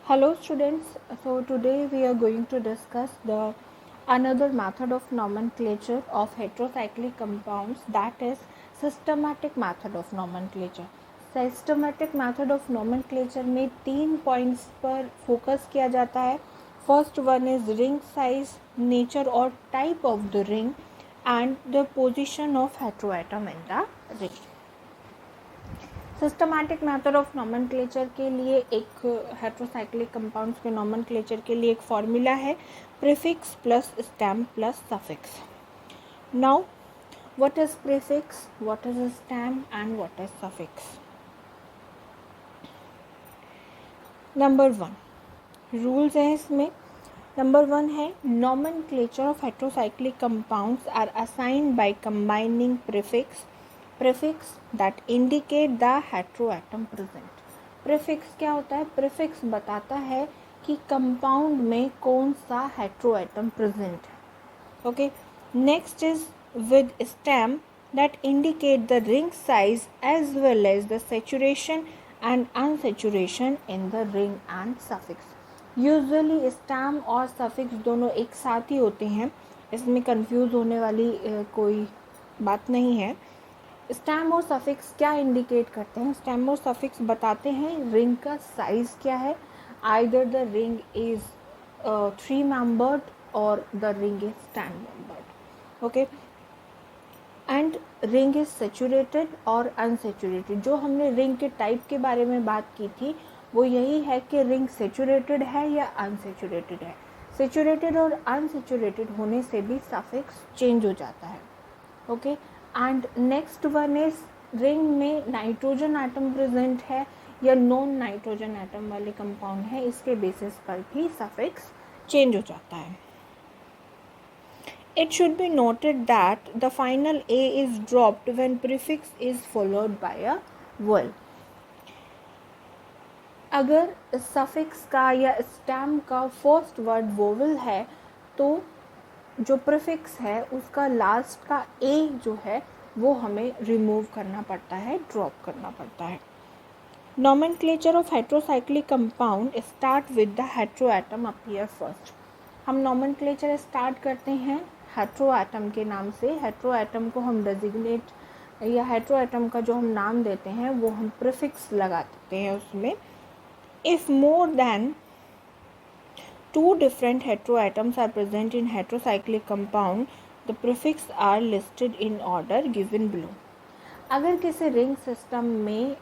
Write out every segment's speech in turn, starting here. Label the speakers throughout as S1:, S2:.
S1: Hello students, so today we are going to discuss the another method of nomenclature of heterocyclic compounds, that is systematic method of nomenclature. Systematic method of nomenclature में 3 points पर focus किया जाता है. First one is ring size, nature or type of the ring and the position of heteroatom in the ring. Systematic method of nomenclature के लिए एक heterocyclic compounds के nomenclature के लिए एक फॉर्मूला है prefix plus stem plus suffix. Now what is prefix, what is stem and what is suffix. Number 1 rules हैं इसमें. नंबर 1 है nomenclature of heterocyclic compounds are assigned by combining prefix that indicate the heteroatom present. Prefix क्या होता है? Prefix बताता है कि compound में कौन सा हेट्रोएटम प्रेजेंट है. Okay, next is with stem that indicate the ring size as well as the saturation and unsaturation in the ring and suffix. Usually stem और सफिक्स दोनों एक साथ ही होते हैं, इसमें कंफ्यूज होने वाली कोई बात नहीं है. स्टैम और सफिक्स क्या इंडिकेट करते हैं? स्टैम और सफिक्स बताते हैं रिंग का साइज क्या है. Either the ring is 3 membered और the ring is 10 membered. Okay, and ring is saturated और अनसैचुरेटेड. जो हमने रिंग के टाइप के बारे में बात की थी वो यही है कि रिंग सैचुरेटेड है या अनसैचुरेटेड है. सैचुरेटेड और अनसैचुरेटेड होने से भी सफिक्स चेंज हो जाता है. Okay, and next one is ring में नाइट्रोजन एटम प्रेजेंट है या नॉन नाइट्रोजन एटम वाले कंपाउंड है, इसके बेसिस पर भी सफिक्स चेंज हो जाता है. It should be noted that the final A is dropped when prefix is followed by a vowel. अगर सफिक्स का या स्टैम का फर्स्ट वर्ड वोवेल है तो जो प्रीफिक्स है उसका लास्ट का ए जो है वो हमें रिमूव करना पड़ता है, ड्रॉप करना पड़ता है. Nomenclature of heterocyclic compound start with the heteroatom appear first. हम नॉमेनक्लेचर स्टार्ट करते हैं हेट्रोएटम के नाम से. हेट्रोएटम को हम डेजिग्नेट या हेट्रोएटम का जो हम नाम देते हैं वो हम प्रीफिक्स लगा देते हैं उसमें. If more than 2 different heteroatoms are present in heterocyclic compound, the prefix are listed in order given below. अगर किसी रिंग सिस्टम में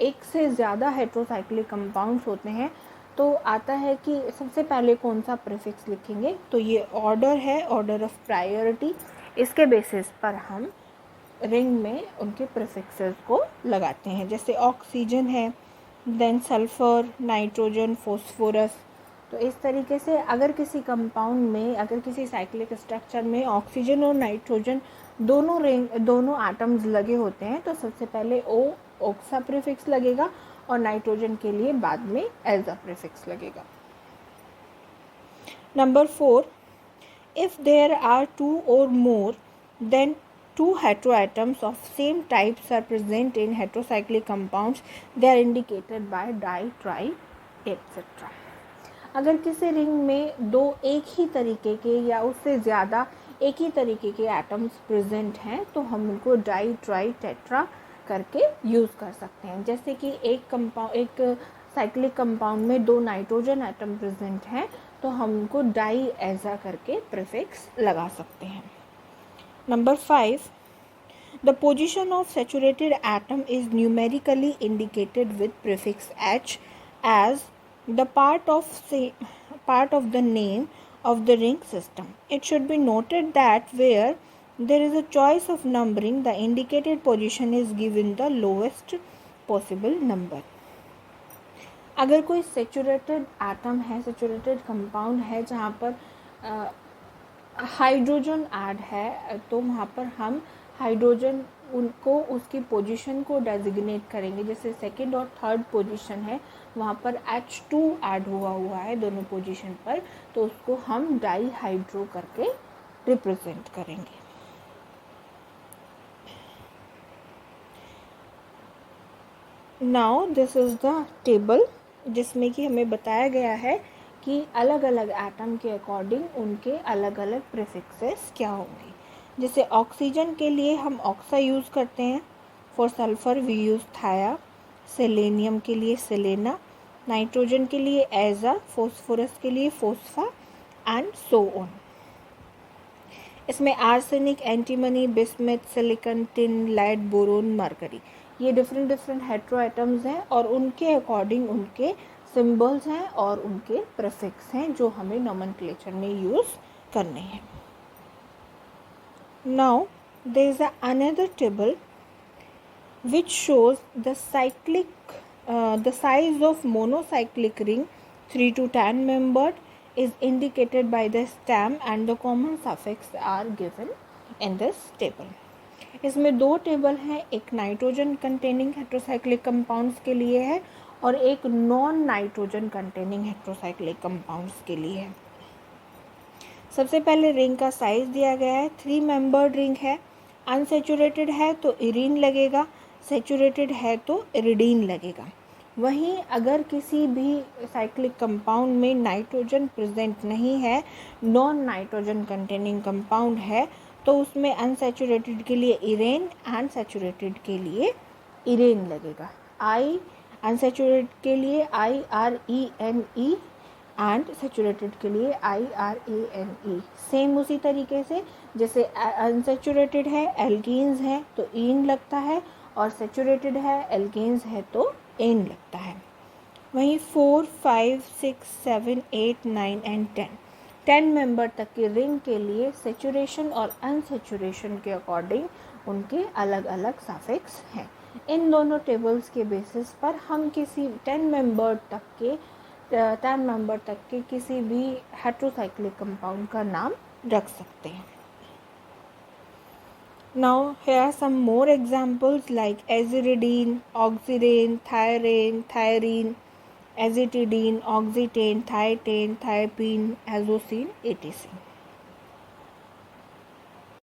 S1: एक से ज़्यादा हेट्रोसाइक्लिक कंपाउंड्स होते हैं तो आता है कि सबसे पहले कौन सा प्रीफिक्स लिखेंगे. तो ये ऑर्डर है, ऑर्डर ऑफ प्रायोरिटी. इसके बेसिस पर हम रिंग में उनके प्रीफिक्सेस को लगाते हैं. जैसे ऑक्सीजन है, देन सल्फर, नाइट्रोजन, फॉस्फोरस. तो इस तरीके से अगर किसी कंपाउंड में, अगर किसी साइक्लिक स्ट्रक्चर में ऑक्सीजन और नाइट्रोजन दोनों एटम्स लगे होते हैं तो सबसे पहले ओक्सा प्रीफिक्स लगेगा और नाइट्रोजन के लिए बाद में एल्जा प्रीफिक्स लगेगा. नंबर 4, इफ देयर आर 2 और more than 2 heteroatoms of same types are present in heterocyclic compounds, they are indicated by di, tri, etc. अगर किसी रिंग में दो एक ही तरीके के या उससे ज़्यादा एक ही तरीके के एटम्स प्रेजेंट हैं तो हम उनको डाई, ट्राई, टेट्रा करके यूज़ कर सकते हैं. जैसे कि एक साइक्लिक कंपाउंड में 2 नाइट्रोजन एटम प्रेजेंट हैं तो हम उनको डाई ऐसा करके प्रीफिक्स लगा सकते हैं. Number 5, the position of saturated atom is numerically indicated with prefix H as the part of the name of the ring system. It should be noted that where there is a choice of numbering, the indicated position is given the lowest possible number. अगर कोई saturated atom है, saturated compound है जहाँ पर hydrogen add है तो वहाँ पर हम हाइड्रोजन उनको उसकी पोजीशन को डेजिग्नेट करेंगे. जैसे सेकंड और थर्ड पोजीशन है वहाँ पर H2 ऐड हुआ है दोनों पोजीशन पर, तो उसको हम डाई हाइड्रो करके रिप्रेजेंट करेंगे. Now this is the table जिसमें कि हमें बताया गया है कि अलग अलग एटम के अकॉर्डिंग उनके अलग अलग प्रीफिक्सेस क्या होंगे। जैसे ऑक्सीजन के लिए हम ऑक्सा यूज़ करते हैं, फॉर सल्फर वी यूज़ थाया, सेलेनियम के लिए सेलेना, नाइट्रोजन के लिए एजा, फॉस्फोरस के लिए फोस्फा एंड सो ऑन। इसमें arsenic, antimony, bismuth, silicon, tin, lead, boron, mercury, ये डिफरेंट हेट्रो एटम्स हैं और उनके अकॉर्डिंग उनके सिंबल्स हैं और उनके प्रीफिक्स हैं जो हमें नोमेनक्लेचर में यूज़ करने हैं। Now there is another table which shows the size of monocyclic ring 3 to 10 membered is indicated by the stem and the common suffix are given in this table. इसमें दो table हैं, एक nitrogen containing heterocyclic compounds के लिए है और एक non nitrogen containing heterocyclic compounds के लिए है। सबसे पहले रिंग का साइज दिया गया है, 3 मेंबर्ड रिंग है, अनसेचुरेटेड है तो इरीन लगेगा, सेचुरेटेड है तो इरिडीन लगेगा। वहीं अगर किसी भी साइक्लिक कंपाउंड में नाइट्रोजन प्रेजेंट नहीं है, नॉन नाइट्रोजन कंटेनिंग कंपाउंड है, तो उसमें अनसेचुरेटेड के लिए इरेन एंड सेचुरेटेड के लिए इरेन लगेगा। आई अनसेचुरेटेड के लिए IRENE एंड सेचुरेटेड के लिए IRANE। सेम उसी तरीके से जैसे अनसेचुरेटेड है एल्कीन्स है तो ईन लगता है और सेचुरेटेड है एल्केन्स है तो एन लगता है। वहीं 4, 5, 6, 7, 8, 9 एंड 10 मेंबर तक की रिंग के लिए सेचुरेशन और अनसेचुरेशन के अकॉर्डिंग उनके अलग अलग सफिक्स हैं। इन दोनों टेबल्स के बेसिस पर हम किसी 10 मेंबर तक के किसी भी हेट्रोसाइक्लिक कंपाउंड का नाम रख सकते हैं। Now here are some more examples like aziridine, oxirane, thyrane, thyrine, azitidine, oxetane, thietane, thiopene, azocine, etc.